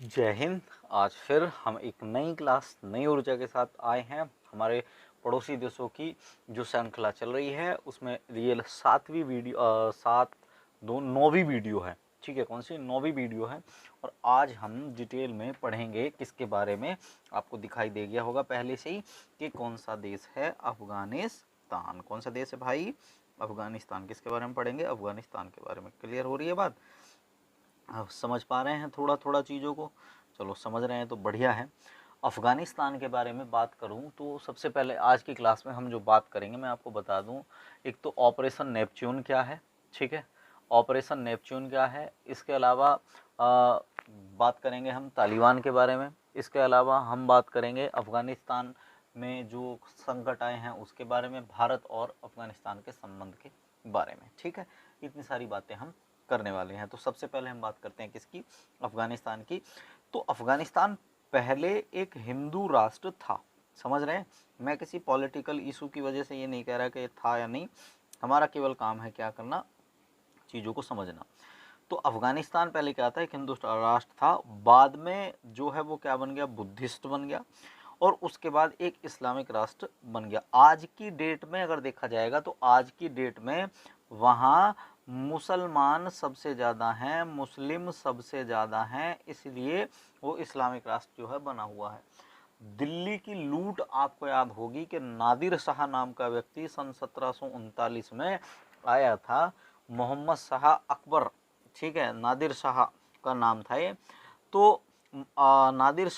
जय हिंद। आज फिर हम एक नई क्लास नई ऊर्जा के साथ आए हैं। हमारे पड़ोसी देशों की जो श्रृंखला चल रही है उसमें ये सातवीं वीडियो नौवीं वीडियो है। ठीक है, कौन सी नौवीं वीडियो है। और आज हम डिटेल में पढ़ेंगे किसके बारे में। आपको दिखाई दे गया होगा पहले से ही कि कौन सा देश है, अफगानिस्तान। कौन सा देश है भाई? अफगानिस्तान। किसके बारे में पढ़ेंगे? अफगानिस्तान के बारे में। क्लियर हो रही है बात? आप समझ पा रहे हैं थोड़ा थोड़ा चीज़ों को? चलो, समझ रहे हैं तो बढ़िया है। अफ़गानिस्तान के बारे में बात करूं तो सबसे पहले आज की क्लास में हम जो बात करेंगे मैं आपको बता दूं। एक तो ऑपरेशन नेपच्यून क्या है, ठीक है, ऑपरेशन नेपच्यून क्या है। इसके अलावा बात करेंगे हम तालिबान के बारे में। इसके अलावा हम बात करेंगे अफ़गानिस्तान में जो संकट आए हैं उसके बारे में, भारत और अफ़गानिस्तान के संबंध के बारे में। ठीक है, इतनी सारी बातें हम करने वाले हैं। तो सबसे पहले हम बात करते हैं किसकी? अफ़गानिस्तान की। तो अफ़गानिस्तान पहले एक हिंदू राष्ट्र था। समझ रहे हैं? मैं किसी पॉलिटिकल इशू की वजह से ये नहीं कह रहा कि था या नहीं, हमारा केवल काम है क्या करना, चीज़ों को समझना। तो अफ़गानिस्तान पहले क्या था? एक हिंदू राष्ट्र था। बाद में जो है वो क्या बन गया? बुद्धिस्ट बन गया। और उसके बाद एक इस्लामिक राष्ट्र बन गया। आज की डेट में अगर देखा जाएगा तो आज की डेट में वहाँ मुसलमान सबसे ज़्यादा हैं, मुस्लिम सबसे ज़्यादा हैं, इसलिए वो इस्लामिक राष्ट्र जो है बना हुआ है। दिल्ली की लूट आपको याद होगी कि नादिर शाह नाम का व्यक्ति सन 1739 में आया था। मोहम्मद शाह अकबर, ठीक है, नादिर शाह का नाम था ये। तो नादिर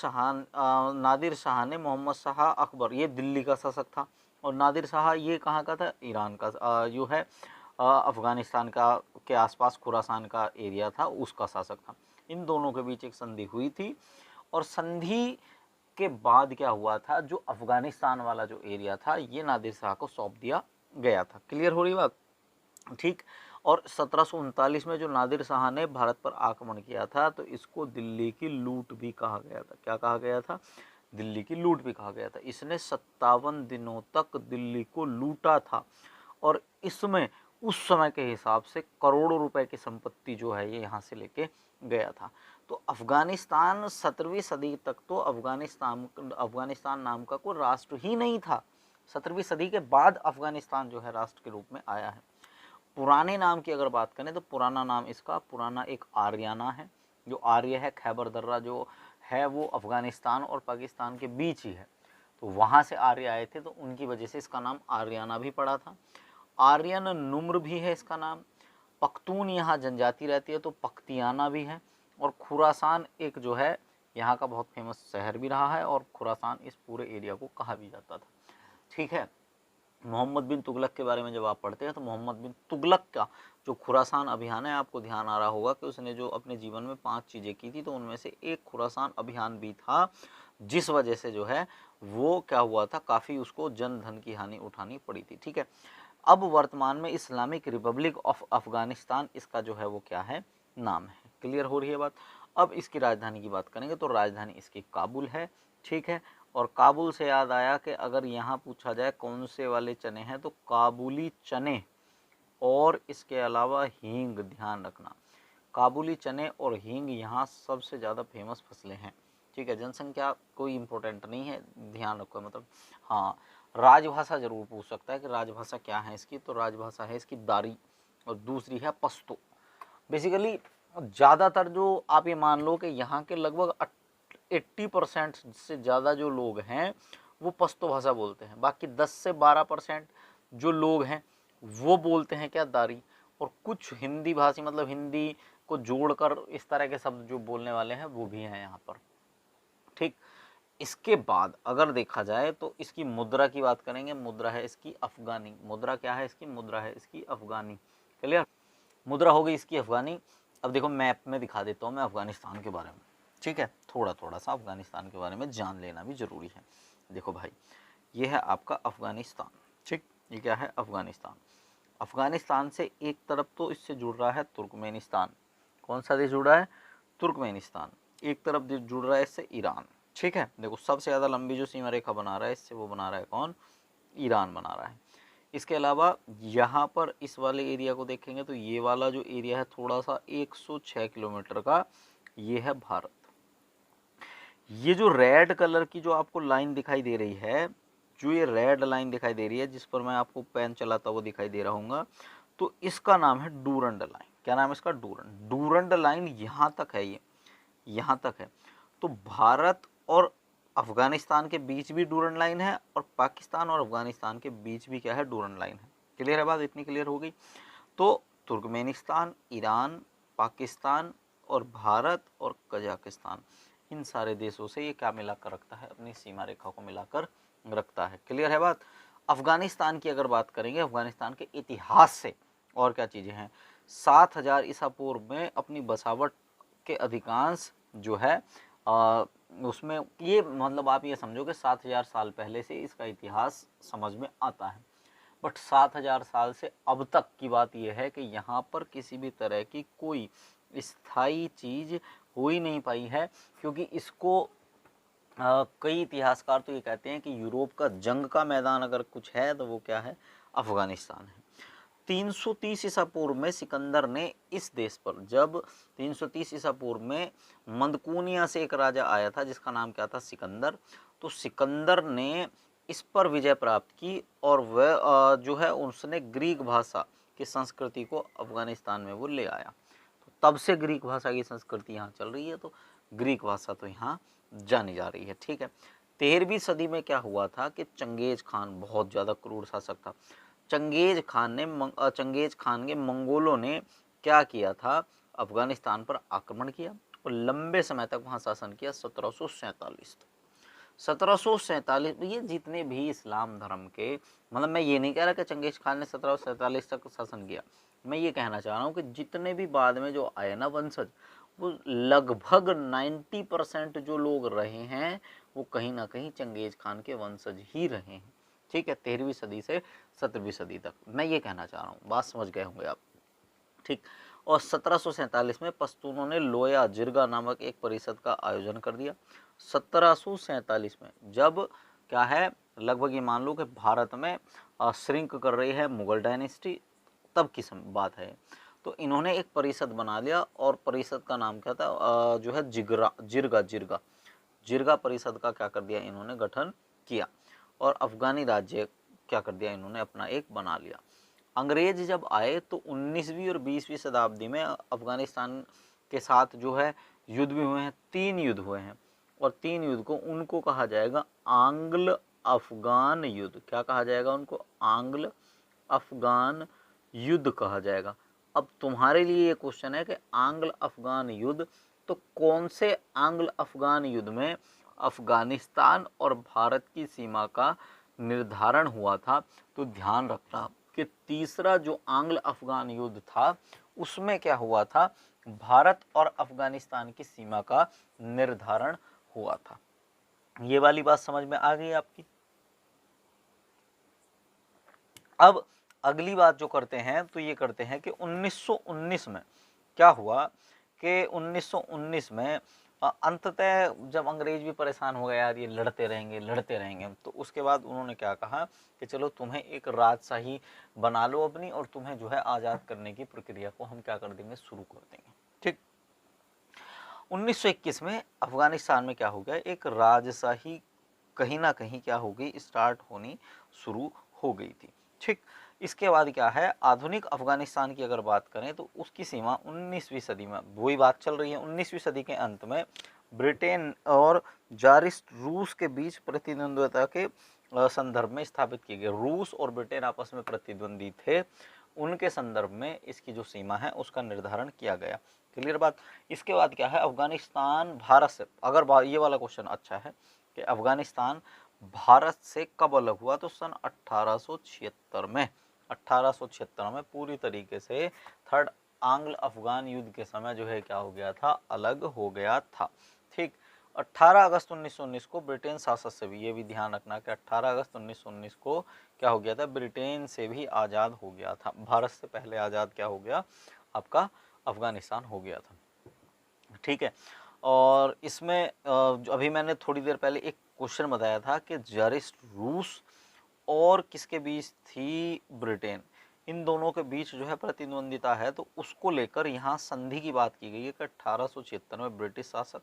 शाह ने मोहम्मद शाह अकबर, ये दिल्ली का शासक था। और नादिर शाह ये कहाँ का था? ईरान का, जो है अफ़गानिस्तान का के आसपास खुरासान का एरिया था, उसका शासक था। इन दोनों के बीच एक संधि हुई थी और संधि के बाद क्या हुआ था, जो अफ़गानिस्तान वाला जो एरिया था ये नादिर शाह को सौंप दिया गया था। क्लियर हो रही बात? ठीक। और 1739 में जो नादिर शाह ने भारत पर आक्रमण किया था तो इसको दिल्ली की लूट भी कहा गया था। क्या कहा गया था? दिल्ली की लूट भी कहा गया था। इसने 57 दिनों तक दिल्ली को लूटा था और इसमें उस समय के हिसाब से करोड़ों रुपए की संपत्ति जो है ये यहाँ से लेके गया था। तो अफ़गानिस्तान 17वीं सदी तक तो अफ़गानिस्तान नाम का कोई राष्ट्र ही नहीं था। 17वीं सदी के बाद अफ़गानिस्तान जो है राष्ट्र के रूप में आया है। पुराने नाम की अगर बात करें तो पुराना नाम इसका पुराना एक आर्याना है। जो आर्य है, खैबर दर्रा जो है वो अफ़गानिस्तान और पाकिस्तान के बीच ही है। तो वहाँ से आर्य आए थे तो उनकी वजह से इसका नाम आर्याना भी पड़ा था। आर्यन नुम्र भी है इसका नाम। पख्तून यहाँ जनजाति रहती है तो पख्तियाना भी है। और खुरासान एक जो है यहाँ का बहुत फेमस शहर भी रहा है और खुरासान इस पूरे एरिया को कहा भी जाता था। ठीक है। मोहम्मद बिन तुगलक के बारे में जब आप पढ़ते हैं तो मोहम्मद बिन तुगलक का जो खुरासान अभियान है, आपको ध्यान आ रहा होगा कि उसने जो अपने जीवन में 5 चीज़ें की थी तो उनमें से एक खुरासान अभियान भी था, जिस वजह से जो है वो क्या हुआ था, काफ़ी उसको जन धन की हानि उठानी पड़ी थी। ठीक है। अब वर्तमान में इस्लामिक रिपब्लिक ऑफ अफ़गानिस्तान इसका जो है वो क्या है, नाम है। क्लियर हो रही है बात? अब इसकी राजधानी की बात करेंगे तो राजधानी इसकी काबुल है। ठीक है। और काबुल से याद आया कि अगर यहाँ पूछा जाए कौन से वाले चने हैं तो काबुली चने और इसके अलावा हींग, ध्यान रखना, काबुली चने और हींग यहाँ सबसे ज़्यादा फेमस फसलें हैं। ठीक है। जनसंख्या कोई इम्पोर्टेंट नहीं है, ध्यान रखो। मतलब हाँ, राजभाषा जरूर पूछ सकता है कि राजभाषा क्या है इसकी, तो राजभाषा है इसकी दारी और दूसरी है पश्तो। बेसिकली ज़्यादातर जो आप ये मान लो कि यहाँ के लगभग 80% से ज़्यादा जो लोग हैं वो पश्तो भाषा बोलते हैं। बाकी 10 से 12% जो लोग हैं वो बोलते हैं क्या, दारी। और कुछ हिंदी भाषी, मतलब हिंदी को जोड़कर इस तरह के शब्द जो बोलने वाले हैं वो भी हैं यहाँ पर। ठीक। इसके बाद अगर देखा जाए तो इसकी मुद्रा की बात करेंगे। मुद्रा है इसकी अफगानी। मुद्रा क्या है इसकी? मुद्रा है इसकी अफगानी। क्लियर? मुद्रा हो गई इसकी अफगानी। अब देखो मैप में दिखा देता हूँ मैं अफगानिस्तान के बारे में। ठीक है, थोड़ा थोड़ा सा अफगानिस्तान के बारे में जान लेना भी ज़रूरी है। देखो भाई, ये है आपका अफगानिस्तान। ठीक, ये क्या है? अफगानिस्तान। अफगानिस्तान से एक तरफ तो इससे जुड़ रहा है तुर्कमेनिस्तान। कौन सा देश जुड़ रहा है? तुर्कमेनिस्तान। एक तरफ जुड़ रहा है इससे ईरान। ठीक है। देखो सबसे ज़्यादा लंबी जो सीमा रेखा बना रहा है इससे, वो बना रहा है कौन? ईरान बना रहा है। इसके अलावा यहाँ पर इस वाले एरिया को देखेंगे तो ये वाला जो एरिया है थोड़ा सा 106 किलोमीटर का, ये है भारत। ये जो रेड कलर की जो आपको लाइन दिखाई दे रही है, जो ये रेड लाइन दिखाई दे रही है जिस पर मैं आपको पेन चलाता हुआ दिखाई दे रहा हूँ, तो इसका नाम है डूरंड लाइन। क्या नाम है इसका? डूरंड। डूरंड लाइन यहाँ तक है, ये यहाँ तक है। तो भारत और अफगानिस्तान के बीच भी डूरंड लाइन है और पाकिस्तान और अफगानिस्तान के बीच भी क्या है? डूरंड लाइन है। क्लियर है बात? इतनी क्लियर हो गई। तो तुर्कमेनिस्तान, ईरान, पाकिस्तान और भारत और कजाकिस्तान, इन सारे देशों से ये क्या मिलाकर रखता है? अपनी सीमा रेखा को मिलाकर रखता है। क्लियर है बात? अफगानिस्तान की अगर बात करेंगे, अफगानिस्तान के इतिहास से और क्या चीज़ें हैं, 7000 ईसा पूर्व में अपनी बसावट के अधिकांश जो है उसमें ये मतलब आप ये समझो कि 7000 साल पहले से इसका इतिहास समझ में आता है। बट 7000 साल से अब तक की बात यह है कि यहाँ पर किसी भी तरह की कोई स्थायी चीज़ हो ही नहीं पाई है, क्योंकि इसको कई इतिहासकार तो ये कहते हैं कि यूरोप का जंग का मैदान अगर कुछ है तो वो क्या है? अफगानिस्तान है। 330 ईसा पूर्व में सिकंदर ने इस देश पर, जब 330 ईसा पूर्व में मंदकुनिया से एक राजा आया था जिसका नाम क्या था? सिकंदर। तो सिकंदर ने इस पर विजय प्राप्त की और वह जो है उसने ग्रीक भाषा की संस्कृति को अफगानिस्तान में वो ले आया। तो तब से ग्रीक भाषा की संस्कृति यहाँ चल रही है, तो ग्रीक भाषा तो यहाँ जानी जा रही है। ठीक है। 13वीं सदी में क्या हुआ था कि चंगेज खान बहुत ज़्यादा क्रूर शासक था। चंगेज खान के मंगोलों ने क्या किया था? अफगानिस्तान पर आक्रमण किया और लंबे समय तक वहाँ शासन किया। 1747 तक। 1747 ये जितने भी इस्लाम धर्म के, मतलब मैं ये नहीं कह रहा कि चंगेज खान ने 1747 तक शासन किया, मैं ये कहना चाह रहा हूँ कि जितने भी बाद में जो आए ना वंशज, वो लगभग 90% जो लोग रहे हैं वो कहीं ना कहीं चंगेज खान के वंशज ही रहे हैं। ठीक है। 13वीं सदी से 17वीं सदी तक, मैं ये कहना चाह रहा हूँ, बात समझ गए होंगे आप। ठीक। और 1747 में पश्तूनों ने लोया जिरगा नामक एक परिषद का आयोजन कर दिया। 1747 में जब क्या है, लगभग ये मान लो कि भारत में श्रिंक कर रही है मुगल डायनेस्टी, तब की बात है। तो इन्होंने एक परिषद बना लिया और परिषद का नाम क्या था? जो है जिरगा जिरगा परिषद का क्या कर दिया इन्होंने? गठन किया और अफगानी राज्य क्या कर दिया इन्होंने? अपना एक बना लिया। अंग्रेज जब आए तो 19वीं और 20वीं शताब्दी में अफगानिस्तान के साथ जो है युद्ध भी हुए हैं। 3 युद्ध हुए हैं और 3 युद्ध को उनको कहा जाएगा आंग्ल अफगान युद्ध। क्या कहा जाएगा उनको? आंग्ल अफगान युद्ध कहा जाएगा। अब तुम्हारे लिए ये क्वेश्चन है कि आंग्ल अफगान युद्ध, तो कौन से आंग्ल अफगान युद्ध में अफगानिस्तान और भारत की सीमा का निर्धारण हुआ था? तो ध्यान रखना कि तीसरा जो आंग्ल अफगान युद्ध था उसमें क्या हुआ था? भारत और अफगानिस्तान की सीमा का निर्धारण हुआ था। ये वाली बात समझ में आ गई आपकी? अब अगली बात जो करते हैं तो ये करते हैं कि 1919 में क्या हुआ कि 1919 में अंततः जब अंग्रेज भी परेशान हो गए, यार ये लड़ते रहेंगे, तो उसके बाद उन्होंने क्या कहा कि चलो तुम्हें एक राजशाही बना लो अपनी, और तुम्हें जो है आज़ाद करने की प्रक्रिया को हम क्या कर देंगे? शुरू कर देंगे। ठीक। 1921 में अफगानिस्तान में क्या हो गया? एक राजशाही कहीं ना कहीं क्या हो गई? स्टार्ट होनी शुरू हो गई थी। ठीक। इसके बाद क्या है? आधुनिक अफगानिस्तान की अगर बात करें तो उसकी सीमा 19वीं सदी में वही बात चल रही है। 19वीं सदी के अंत में ब्रिटेन और जारिस्ट रूस के बीच प्रतिद्वंद्विता के संदर्भ में स्थापित की गई। रूस और ब्रिटेन आपस में प्रतिद्वंदी थे, उनके संदर्भ में इसकी जो सीमा है उसका निर्धारण किया गया। क्लियर बात? इसके बाद क्या है? अफगानिस्तान भारत से, अगर ये वाला क्वेश्चन अच्छा है कि अफगानिस्तान भारत से कब अलग हुआ, तो सन 1876 में। 1876 में पूरी तरीके से थर्ड आंग्ल अफगान युद्ध के समय जो है क्या हो गया था? अलग हो गया था। ठीक। 18 अगस्त 1919 को ब्रिटेन शासन से भी, ये भी ध्यान रखना कि 18 अगस्त 1919 को क्या हो गया था? ब्रिटेन से भी आज़ाद हो गया था। भारत से पहले आज़ाद क्या हो गया? आपका अफगानिस्तान हो गया था। ठीक है। और इसमें अभी मैंने थोड़ी देर पहले एक क्वेश्चन बताया था कि जारिस्ट रूस और किसके बीच थी? ब्रिटेन। इन दोनों के बीच जो है प्रतिद्वंदिता है, तो उसको लेकर यहाँ संधि की बात की गई है कि 1876 में ब्रिटिश शासक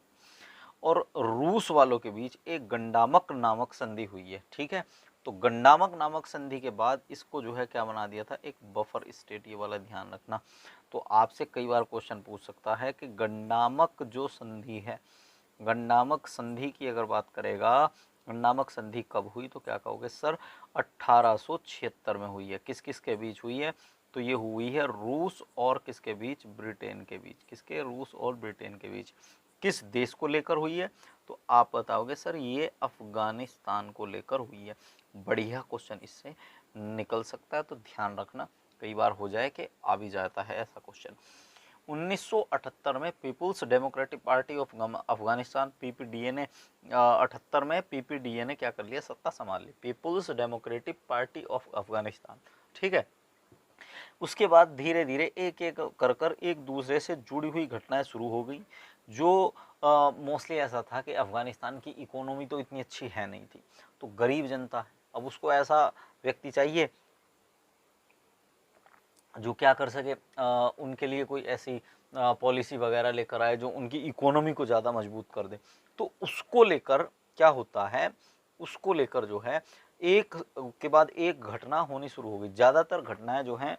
और रूस वालों के बीच एक गंडामक नामक संधि हुई है। ठीक है, तो गंडामक नामक संधि के बाद इसको जो है क्या बना दिया था, एक बफर स्टेट। ये वाला ध्यान रखना। तो आपसे कई बार क्वेश्चन पूछ सकता है कि गंडामक जो संधि है, गंडामक संधि की अगर बात करेगा, गंडामक संधि कब हुई, तो क्या कहोगे सर 1876 में हुई है। किस किस के बीच हुई है, तो ये हुई है रूस और किसके बीच, ब्रिटेन के बीच। किसके, रूस और ब्रिटेन के बीच। किस देश को लेकर हुई है, तो आप बताओगे सर ये अफगानिस्तान को लेकर हुई है। बढ़िया क्वेश्चन इससे निकल सकता है, तो ध्यान रखना, कई बार हो जाए कि आ भी जाता है ऐसा क्वेश्चन। 1978 में People's Democratic Party of Afghanistan PPDA ने 78 में पीपीडीए ने क्या कर लिया, सत्ता संभाल ली, People's Democratic Party of Afghanistan. ठीक है, उसके बाद धीरे धीरे एक एक कर कर एक दूसरे से जुड़ी हुई घटनाएं शुरू हो गई। जो मोस्टली ऐसा था कि अफगानिस्तान की इकोनॉमी तो इतनी अच्छी है नहीं थी, तो गरीब जनता है, अब उसको ऐसा व्यक्ति चाहिए जो क्या कर सके, उनके लिए कोई ऐसी पॉलिसी वगैरह लेकर आए जो उनकी इकोनॉमी को ज़्यादा मजबूत कर दे। तो उसको लेकर क्या होता है, उसको लेकर जो है एक के बाद एक घटना होनी शुरू हो गई। ज़्यादातर घटनाएं जो हैं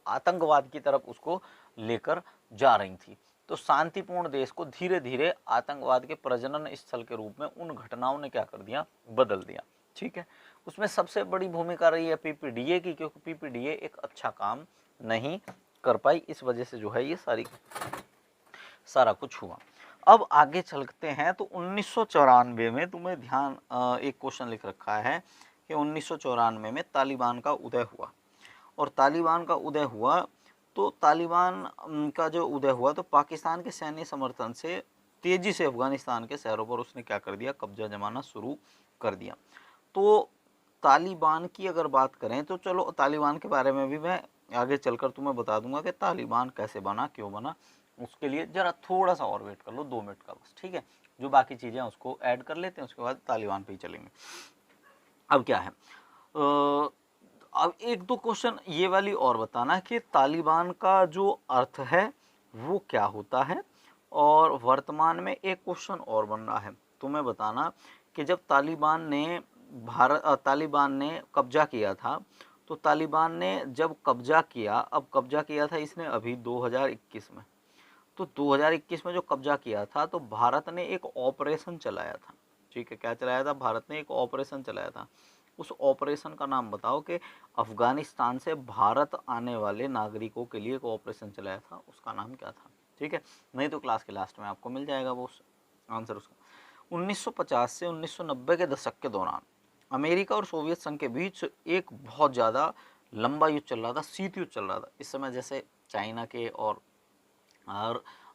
आतंकवाद की तरफ उसको लेकर जा रही थी। तो शांतिपूर्ण देश को धीरे धीरे आतंकवाद के प्रजनन स्थल के रूप में उन घटनाओं ने क्या कर दिया, बदल दिया। ठीक है, उसमें सबसे बड़ी भूमिका रही है पीपीडीए की, क्योंकि पीपीडीए एक अच्छा काम नहीं कर पाई, इस वजह से जो है ये सारा कुछ हुआ। अब आगे चलते हैं, तो 1994 में तुम्हें ध्यान, एक क्वेश्चन लिख रखा है कि 1994 में तालिबान का उदय हुआ। और तालिबान का उदय हुआ, तो तालिबान का जो उदय हुआ, तो पाकिस्तान के सैन्य समर्थन से तेजी से अफगानिस्तान के शहरों पर उसने क्या कर दिया, कब्जा जमाना शुरू कर दिया। तो तालिबान की अगर बात करें, तो चलो तालिबान के बारे में भी मैं आगे चलकर तुम्हें बता दूंगा कि तालिबान कैसे बना, क्यों बना। उसके लिए जरा थोड़ा सा और वेट कर लो, 2 मिनट का बस। ठीक है, जो बाकी चीज़ें उसको ऐड कर लेते हैं, उसके बाद तालिबान पे ही चलेंगे। अब क्या है, अब एक दो क्वेश्चन ये वाली और बताना कि तालिबान का जो अर्थ है वो क्या होता है। और वर्तमान में एक क्वेश्चन और बन रहा है, तुम्हें बताना कि जब तालिबान ने कब्जा किया था, तो तालिबान ने जब कब्जा किया, अब कब्जा किया था इसने अभी 2021 में, तो 2021 में जो कब्जा किया था, तो भारत ने एक ऑपरेशन चलाया था। ठीक है, क्या चलाया था, भारत ने एक ऑपरेशन चलाया था। उस ऑपरेशन का नाम बताओ कि अफगानिस्तान से भारत आने वाले नागरिकों के लिए एक ऑपरेशन चलाया था, उसका नाम क्या था। ठीक है, नहीं तो क्लास के लास्ट में आपको मिल जाएगा वो आंसर उसका। 1950 से 1990 के दशक के दौरान अमेरिका और सोवियत संघ के बीच एक बहुत ज़्यादा लंबा युद्ध चल रहा था, शीत युद्ध चल रहा था। इस समय जैसे चाइना के और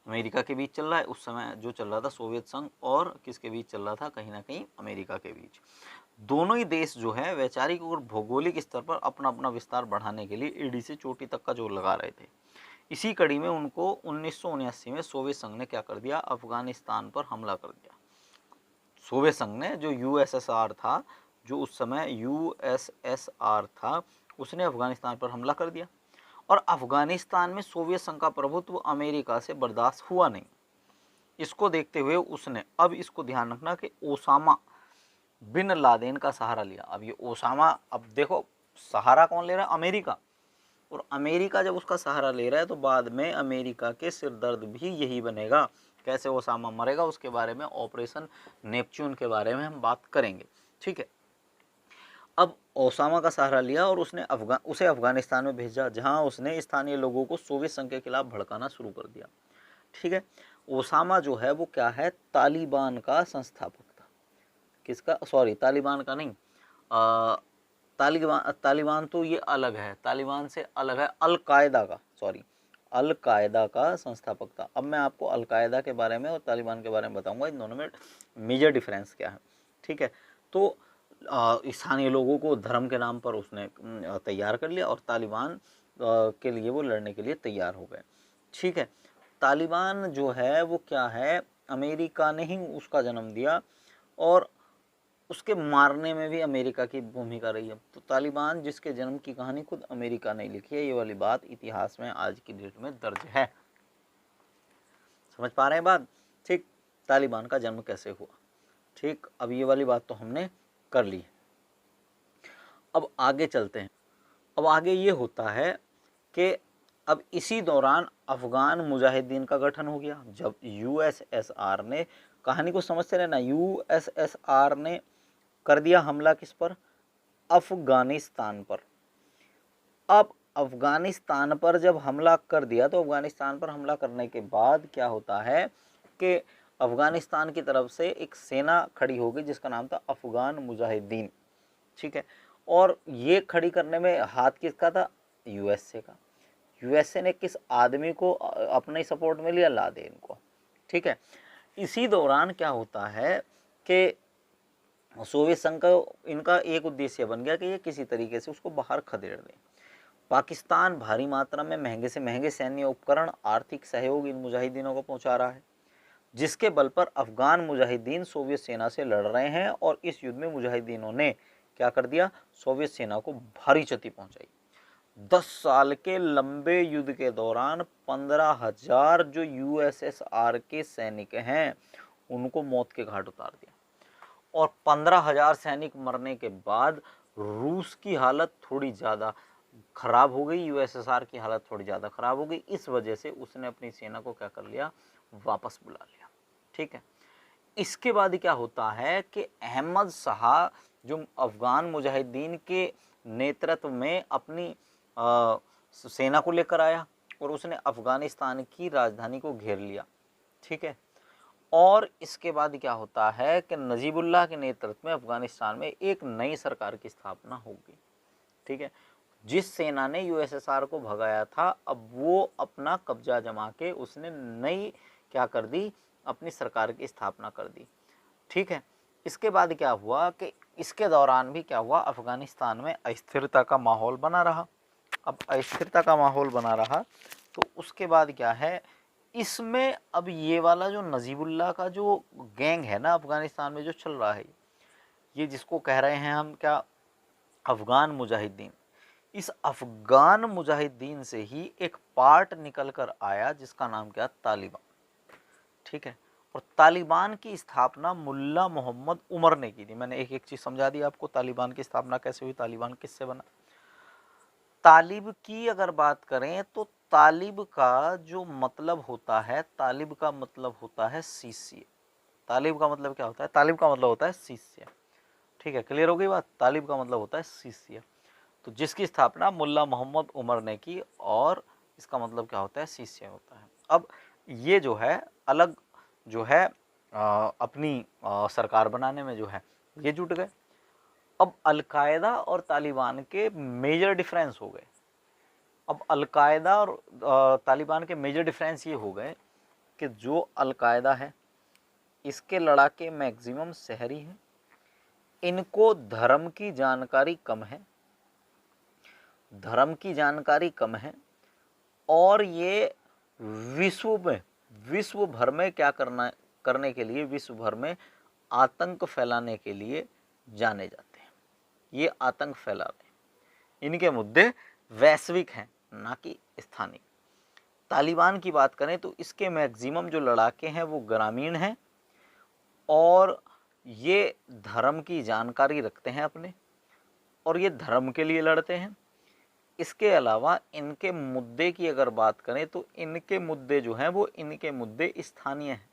अमेरिका के बीच चल रहा है, उस समय जो चल रहा था सोवियत संघ और किसके बीच चल रहा था, कहीं ना कहीं अमेरिका के बीच। दोनों ही देश जो है वैचारिक और भौगोलिक स्तर पर अपना अपना विस्तार बढ़ाने के लिए एड़ी से चोटी तक का जोर लगा रहे थे। इसी कड़ी में उनको 1979 में सोवियत संघ ने क्या कर दिया, अफगानिस्तान पर हमला कर दिया। सोवियत संघ ने, जो यूएसएसआर था, जो उस समय यूएसएसआर था, उसने अफगानिस्तान पर हमला कर दिया। और अफगानिस्तान में सोवियत संघ का प्रभुत्व अमेरिका से बर्दाश्त हुआ नहीं। इसको देखते हुए उसने, अब इसको ध्यान रखना कि ओसामा बिन लादेन का सहारा लिया। अब ये ओसामा, अब देखो सहारा कौन ले रहा है, अमेरिका। और अमेरिका जब उसका सहारा ले रहा है, तो बाद में अमेरिका के सिरदर्द भी यही बनेगा। कैसे ओसामा मरेगा उसके बारे में, ऑपरेशन नेपच्यून के बारे में हम बात करेंगे। ठीक है, अब ओसामा का सहारा लिया और उसने उसे अफगानिस्तान में भेजा, जहां उसने स्थानीय लोगों को सोवियत संघ के खिलाफ भड़काना शुरू कर दिया। ठीक है, ओसामा जो है वो क्या है, तालिबान का संस्थापक था। किसका, सॉरी तालिबान का नहीं, तालिबान तो ये अलग है, तालिबान से अलग है, अल कायदा का, सॉरी अल कायदा का संस्थापक था। अब मैं आपको अल कायदा के बारे में और तालिबान के बारे में बताऊंगा, इन दोनों में मेजर डिफरेंस क्या है। ठीक है, तो स्थानीय लोगों को धर्म के नाम पर उसने तैयार कर लिया और तालिबान के लिए वो लड़ने के लिए तैयार हो गए। ठीक है, तालिबान जो है वो क्या है, अमेरिका ने ही उसका जन्म दिया और उसके मारने में भी अमेरिका की भूमिका रही है। तो तालिबान जिसके जन्म की कहानी खुद अमेरिका ने लिखी है, ये वाली बात इतिहास में आज की डेट में दर्ज है। समझ पा रहे हैं बात। ठीक, तालिबान का जन्म कैसे हुआ। ठीक, अब ये वाली बात तो हमने कर ली। अब आगे चलते हैं। अब आगे ये होता है कि अब इसी दौरान अफगान मुजाहिदीन का गठन हो गया। जब यूएसएसआर ने, कहानी को समझते रहना, यूएसएसआर ने कर दिया हमला किस पर, अफगानिस्तान पर। अब अफगानिस्तान पर जब हमला कर दिया तो अफगानिस्तान पर हमला करने के बाद क्या होता है कि अफगानिस्तान की तरफ से एक सेना खड़ी हो गई जिसका नाम था अफगान मुजाहिदीन। ठीक है, और ये खड़ी करने में हाथ किसका था, यूएसए का। यूएसए ने किस आदमी को अपने सपोर्ट में लिया, लादेन को। ठीक है, इसी दौरान क्या होता है कि सोवियत संघ का इनका एक उद्देश्य बन गया कि ये किसी तरीके से उसको बाहर खदेड़ दें। पाकिस्तान भारी मात्रा में महंगे से महंगे सैन्य उपकरण, आर्थिक सहयोग इन मुजाहिदीनों को पहुंचा रहा है, जिसके बल पर अफगान मुजाहिदीन सोवियत सेना से लड़ रहे हैं। और इस युद्ध में मुजाहिदीनों ने क्या कर दिया, सोवियत सेना को भारी क्षति पहुंचाई। 10 साल के लंबे युद्ध के दौरान 15,000 जो यूएसएसआर के सैनिक हैं उनको मौत के घाट उतार दिया। और 15,000 सैनिक मरने के बाद रूस की हालत थोड़ी ज़्यादा खराब हो गई, यूएसएसआर की हालत थोड़ी ज़्यादा खराब हो गई। इस वजह से उसने अपनी सेना को क्या कर लिया, वापस बुला लिया। ठीक है, इसके बाद क्या होता है कि अहमद शाह जो अफगान मुजाहिदीन के नेतृत्व में अपनी सेना को लेकर आया और उसने अफगानिस्तान की राजधानी को घेर लिया। ठीक है, और इसके बाद क्या होता है कि नजीबुल्लाह के नेतृत्व में अफगानिस्तान में एक नई सरकार की स्थापना होगी। ठीक है, जिस सेना ने यूएसएसआर को भगाया था, अब वो अपना कब्जा जमा के उसने नई क्या कर दी, अपनी सरकार की स्थापना कर दी। ठीक है, इसके बाद क्या हुआ कि इसके दौरान भी क्या हुआ, अफगानिस्तान में अस्थिरता का माहौल बना रहा। अब अस्थिरता का माहौल बना रहा तो उसके बाद क्या है, इसमें अब ये वाला जो नजीबुल्लाह का जो गैंग है ना अफगानिस्तान में जो चल रहा है, ये जिसको कह रहे हैं हम क्या, अफगान मुजाहिदीन, इस अफगान मुजाहिदीन से ही एक पार्ट निकल कर आया जिसका नाम क्या, तालिबान। ठीक है, और तालिबान की स्थापना मुल्ला मोहम्मद उमर ने की थी। मैंने एक एक चीज समझा दी आपको, तालिबान की स्थापना कैसे हुई, तालिबान किससे बना। तालिब की अगर बात करें तो तालिब का जो मतलब होता है, तालिब का मतलब होता है शिष्य। तालिब का मतलब क्या होता है, तालिब का मतलब होता है शिष्य। ठीक है, क्लियर हो गई बात, तालिब का मतलब होता है शिष्य। तो जिसकी स्थापना मुल्ला मोहम्मद उमर ने की और इसका मतलब क्या होता है, शिष्य होता है। अब ये जो है अलग जो है अपनी सरकार बनाने में जो है ये जुट गए। अब अलकायदा और तालिबान के मेजर डिफरेंस हो गए। अब अलकायदा और तालिबान के मेजर डिफरेंस ये हो गए कि जो अलकायदा है इसके लड़ाके मैक्सिमम शहरी हैं, इनको धर्म की जानकारी कम है, धर्म की जानकारी कम है, और ये विश्व भर में क्या करने के लिए, विश्व भर में आतंक फैलाने के लिए जाने जाते हैं। ये आतंक फैला रहे हैं, इनके मुद्दे वैश्विक हैं ना कि स्थानीय। तालिबान की बात करें तो इसके मैक्सिमम जो लड़ाके हैं वो ग्रामीण हैं और ये धर्म की जानकारी रखते हैं अपने, और ये धर्म के लिए लड़ते हैं। इसके अलावा इनके मुद्दे की अगर बात करें तो इनके मुद्दे जो हैं वो इनके मुद्दे स्थानीय हैं।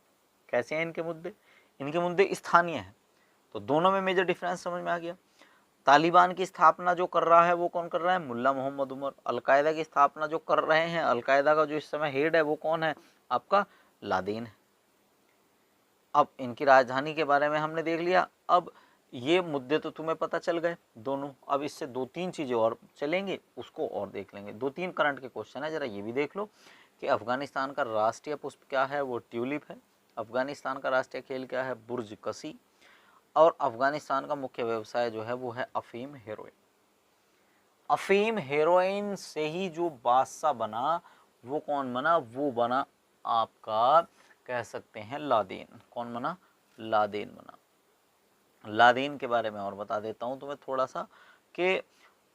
कैसे हैं इनके मुद्दे, इनके मुद्दे स्थानीय हैं। तो दोनों में मेजर डिफरेंस समझ में आ गया। तालिबान की स्थापना जो कर रहा है वो कौन कर रहा है, मुल्ला मोहम्मद उमर। अलकायदा की स्थापना जो कर रहे हैं, अलकायदा का जो इस समय हेड है वो कौन है, आपका लादेन है। अब इनकी राजधानी के बारे में हमने देख लिया। अब ये मुद्दे तो तुम्हें पता चल गए दोनों। अब इससे 2-3 चीज़ें और चलेंगे, उसको और देख लेंगे। 2-3 करंट के क्वेश्चन है, जरा ये भी देख लो कि अफगानिस्तान का राष्ट्रीय पुष्प क्या है, वो ट्यूलिप है। अफगानिस्तान का राष्ट्रीय खेल क्या है, बुर्ज कसी। और अफगानिस्तान का मुख्य व्यवसाय जो है वो है अफीम हेरोइन। अफीम हेरोइन से ही जो बादशाह बना वो कौन बना, वो बना आपका कह सकते हैं लादेन। कौन बना, लादेन बना। लादेन के बारे में और बता देता हूँ तुम्हें थोड़ा सा कि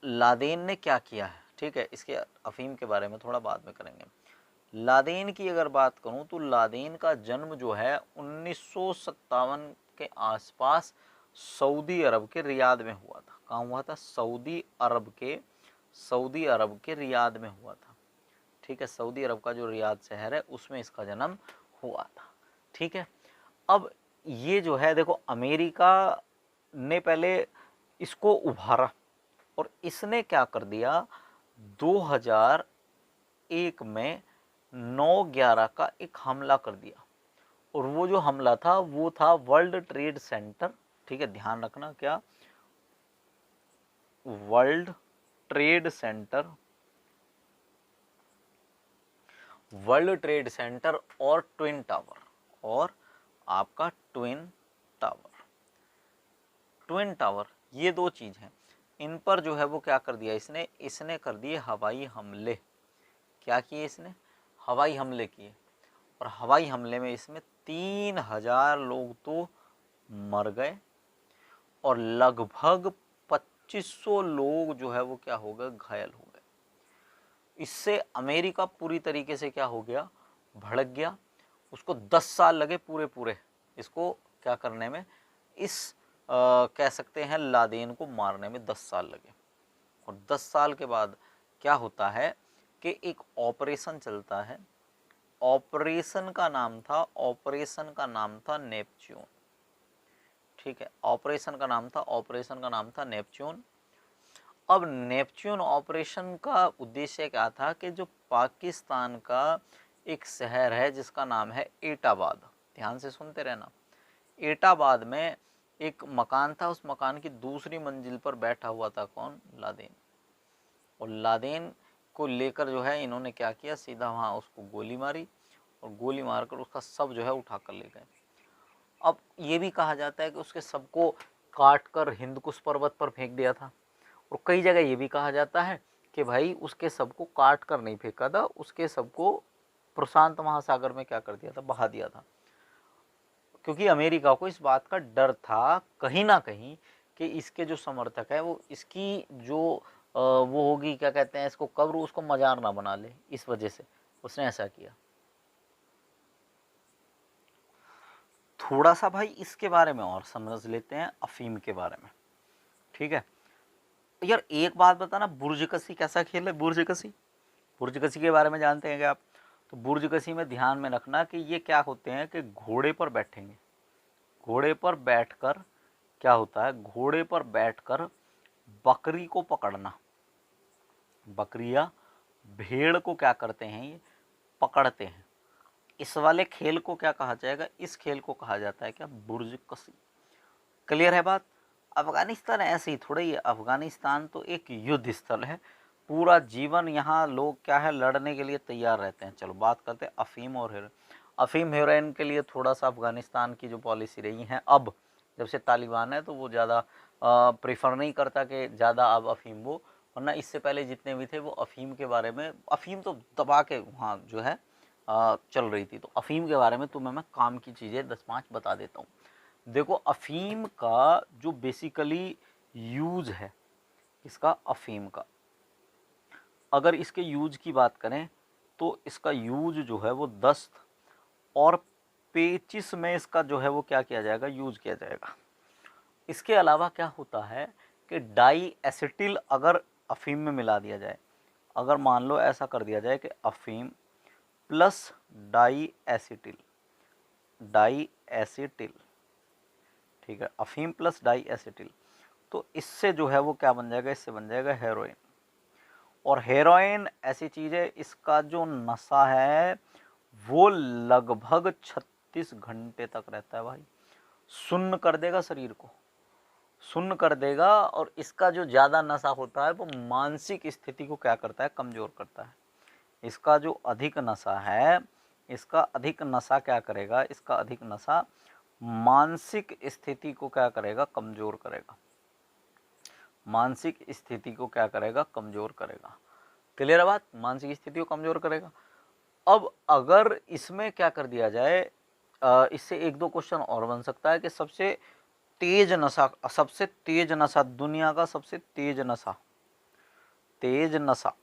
लादेन ने क्या किया है। ठीक है, इसके अफीम के बारे में थोड़ा बाद में करेंगे। लादेन की अगर बात करूं तो लादेन का जन्म जो है 1957 के आसपास सऊदी अरब के रियाद में हुआ था। कहाँ हुआ था? सऊदी अरब के रियाद में हुआ था। ठीक है, सऊदी अरब का जो रियाद शहर है उसमें इसका जन्म हुआ था। ठीक है, अब ये जो है देखो, अमेरिका ने पहले इसको उभारा और इसने क्या कर दिया, 2001 में 9/11 का एक हमला कर दिया। और वो जो हमला था वो था वर्ल्ड ट्रेड सेंटर। ठीक है, ध्यान रखना, क्या? World trade centre, world trade centre और ट्विन टावर, और आपका ट्विन टावर, ट्विन टावर, ये दो चीज हैं। इन पर जो है वो क्या कर दिया इसने कर दिए हवाई हमले। क्या किए इसने? हवाई हमले किए। और हवाई हमले में इसमें 3000 लोग तो मर गए और लगभग 2500 लोग जो है वो क्या हो गए, घायल हो गए। इससे अमेरिका पूरी तरीके से क्या हो गया, भड़क गया। उसको 10 साल लगे पूरे इसको क्या करने में, इस कह सकते हैं लादेन को मारने में 10 साल लगे। और 10 साल के बाद क्या होता है कि एक ऑपरेशन चलता है। ऑपरेशन का नाम था नेपच्यून। ठीक है, ऑपरेशन का नाम था नेपच्यून। अब नेपच्यून ऑपरेशन का उद्देश्य क्या था कि जो पाकिस्तान का एक शहर है जिसका नाम है एटाबाद, ध्यान से सुनते रहना, एटाबाद में एक मकान था। उस मकान की दूसरी मंजिल पर बैठा हुआ था कौन? लादेन। और लादेन को लेकर जो है इन्होंने क्या किया, सीधा वहाँ उसको गोली मारी और गोली मारकर उसका शव जो है उठा कर ले गए। अब ये भी कहा जाता है कि उसके शव को काट कर हिंदकुश पर्वत पर फेंक दिया था। और कई जगह ये भी कहा जाता है कि भाई उसके शव को काट कर नहीं फेंका था, उसके शव को प्रशांत महासागर में क्या कर दिया था, बहा दिया था। क्योंकि अमेरिका को इस बात का डर था कहीं ना कहीं कि इसके जो समर्थक है वो इसकी जो वो होगी, क्या कहते हैं इसको, कब्र, उसको मजार ना बना ले। इस वजह से उसने ऐसा किया। थोड़ा सा भाई इसके बारे में और समझ लेते हैं, अफीम के बारे में। ठीक है यार, एक बात बताना, बुर्ज कसी कैसा खेल है? बुर्ज कसी के बारे में जानते हैं क्या आप? तो बुर्ज कसी में ध्यान में रखना कि ये क्या होते हैं कि घोड़े पर बैठेंगे। घोड़े पर बैठकर क्या होता है, घोड़े पर बैठकर बकरी को पकड़ना। बकरी या भेड़ को क्या करते हैं, ये पकड़ते हैं। इस वाले खेल को क्या कहा जाएगा? इस खेल को कहा जाता है क्या? बुर्ज कसी। क्लियर है बात? अफगानिस्तान ऐसे ही थोड़ा ही है। अफगानिस्तान तो एक युद्ध स्थल है। पूरा जीवन यहाँ लोग क्या है, लड़ने के लिए तैयार रहते हैं। चलो बात करते हैं अफीम और हेरोइन। अफीम हेरोइन के लिए थोड़ा सा अफगानिस्तान की जो पॉलिसी रही है, अब जब से तालिबान है तो वो ज़्यादा प्रेफर नहीं करता कि ज़्यादा अब अफीम वो, वरना इससे पहले जितने भी थे वो अफीम के बारे में, अफीम तो दबा के वहाँ जो है चल रही थी। तो अफीम के बारे में तुम्हें मैं काम की चीज़ें 10-5 बता देता हूँ। देखो, अफीम का जो बेसिकली यूज है, इसका अफीम का, अगर इसके यूज की बात करें तो इसका यूज जो है वो दस्त और पेचिस में इसका जो है वो क्या किया जाएगा, यूज किया जाएगा। इसके अलावा क्या होता है कि डाई एसिटिल अगर अफीम में मिला दिया जाए, अगर मान लो ऐसा कर दिया जाए कि अफीम प्लस डाई एसिटिल, ठीक है, अफीम प्लस डाई एसिटिल, तो इससे जो है वो क्या बन जाएगा, इससे बन जाएगा हेरोइन। और हेरोइन ऐसी चीज है, इसका जो नशा है वो लगभग 36 घंटे तक रहता है भाई। सुन्न कर देगा, शरीर को सुन्न कर देगा। और इसका जो ज़्यादा नशा होता है वो मानसिक स्थिति को क्या करता है, कमज़ोर करता है। इसका जो अधिक नशा है, इसका अधिक नशा क्या करेगा, इसका अधिक नशा मानसिक स्थिति को क्या करेगा, कमज़ोर करेगा। मानसिक स्थिति को क्या करेगा, कमज़ोर करेगा। क्लियर है बात? मानसिक स्थिति को कमज़ोर करेगा। अब अगर इसमें क्या कर दिया जाए, इससे 1-2 क्वेश्चन और बन सकता है कि सबसे तेज नशा दुनिया का, सबसे तेज नशा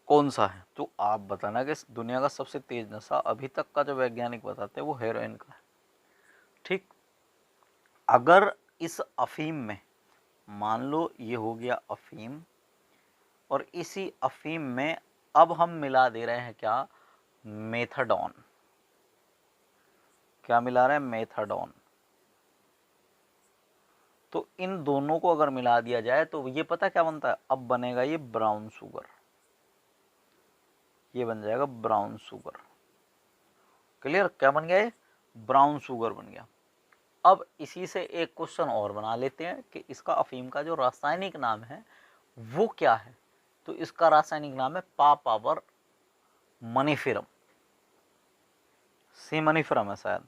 कौन सा है? तो आप बताना कि दुनिया का सबसे तेज नशा अभी तक का जो वैज्ञानिक बताते हैं वो हेरोइन का है। ठीक, अगर इस अफीम में मान लो ये हो गया अफीम, और इसी अफीम में अब हम मिला दे रहे हैं क्या? मेथाडोन। क्या मिला रहे हैं? मेथाडोन। तो इन दोनों को अगर मिला दिया जाए तो ये पता क्या बनता है? अब बनेगा ये ब्राउन शुगर, ये बन जाएगा ब्राउन शुगर। क्लियर? क्या बन गया? ये ब्राउन शुगर बन गया। अब इसी से एक क्वेश्चन और बना लेते हैं कि इसका अफीम का जो रासायनिक नाम है वो क्या है? तो इसका रासायनिक नाम है पापावर मनीफेरम। सी मनीफेरम है शायद।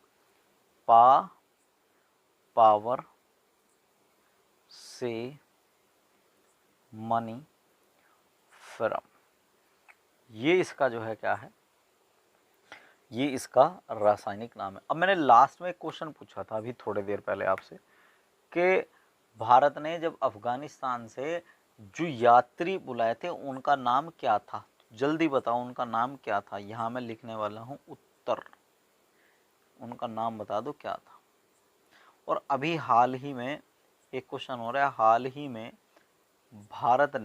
पावर से मनीफेरम, ये इसका जो है क्या है? ये इसका रासायनिक नाम है। अब मैंने लास्ट में एक क्वेश्चन पूछा था अभी थोड़ी देर पहले आपसे कि भारत ने जब अफगानिस्तान से जो यात्री बुलाए थे उनका नाम क्या था? जल्दी बताओ उनका नाम क्या था? यहाँ मैं लिखने वाला हूँ उत्तर, उनका नाम बता दो क्या था। और अभी हाल ही में एक क्वेश्चन हो रहा है, हाल ही में भारत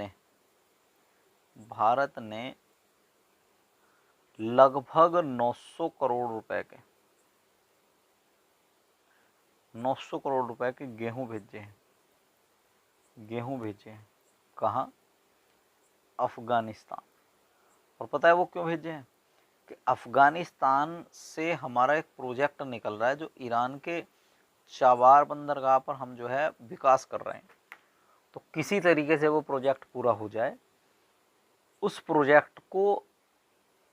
ने लगभग 900 करोड़ रुपए के 900 करोड़ रुपए के गेहूं भेजे हैं। गेहूं भेजे हैं कहाँ? अफगानिस्तान। और पता है वो क्यों भेजे हैं? कि अफगानिस्तान से हमारा एक प्रोजेक्ट निकल रहा है जो ईरान के चाबार बंदरगाह पर हम जो है विकास कर रहे हैं। तो किसी तरीके से वो प्रोजेक्ट पूरा हो जाए, उस प्रोजेक्ट को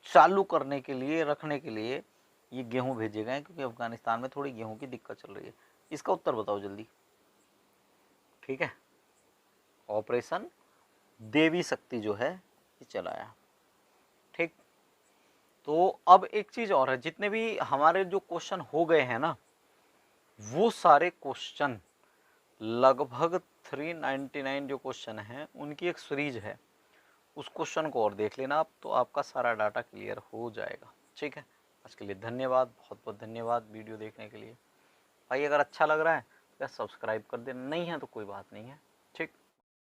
चालू करने के लिए, रखने के लिए ये गेहूं भेजे गए हैं, क्योंकि अफगानिस्तान में थोड़ी गेहूं की दिक्कत चल रही है। इसका उत्तर बताओ जल्दी। ठीक है, ऑपरेशन देवी शक्ति जो है ये चलाया। ठीक, तो अब एक चीज और है, जितने भी हमारे जो क्वेश्चन हो गए हैं ना, वो सारे क्वेश्चन लगभग 399 जो क्वेश्चन हैं उनकी एक सीरीज है। उस क्वेश्चन को और देख लेना आप, तो आपका सारा डाटा क्लियर हो जाएगा। ठीक है, आज के लिए धन्यवाद, बहुत बहुत धन्यवाद वीडियो देखने के लिए। भाई अगर अच्छा लग रहा है तो सब्सक्राइब कर दे, नहीं है तो कोई बात नहीं है। ठीक।